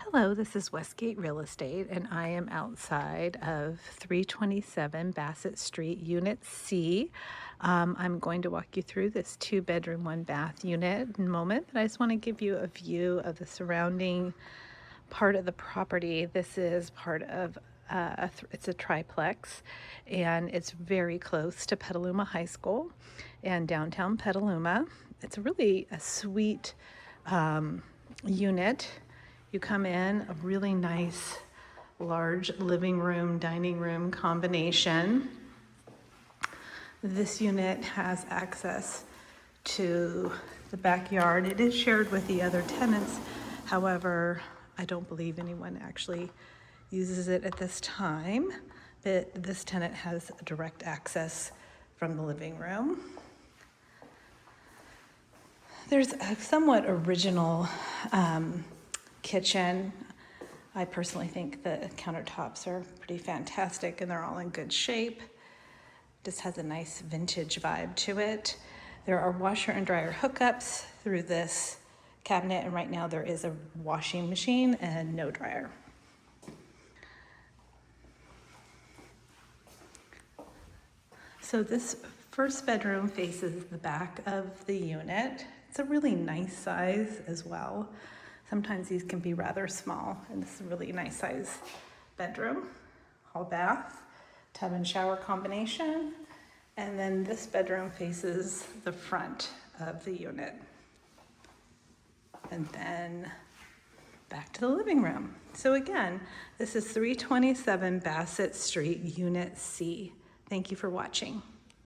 Hello, this is Westgate Real Estate, and I am outside of 327 Bassett Street, Unit C. I'm going to walk you through this 2-bedroom, 1-bath unit in a moment, but I just want to give you a view of the surrounding part of the property. This is part of it's a triplex, and it's very close to Petaluma High School and downtown Petaluma. It's really a sweet unit. You come in, a really nice large living room, dining room combination. This unit has access to the backyard. It is shared with the other tenants. However, I don't believe anyone actually uses it at this time, but this tenant has direct access from the living room. There's a somewhat original kitchen. I personally think the countertops are pretty fantastic and they're all in good shape. Just has a nice vintage vibe to it. There are washer and dryer hookups through this cabinet, and right now there is a washing machine and no dryer. So this first bedroom faces the back of the unit. It's a really nice size as well. Sometimes these can be rather small, and this is a really nice size bedroom, hall bath, tub and shower combination. And then this bedroom faces the front of the unit. And then back to the living room. So again, this is 327 Bassett Street, Unit C. Thank you for watching.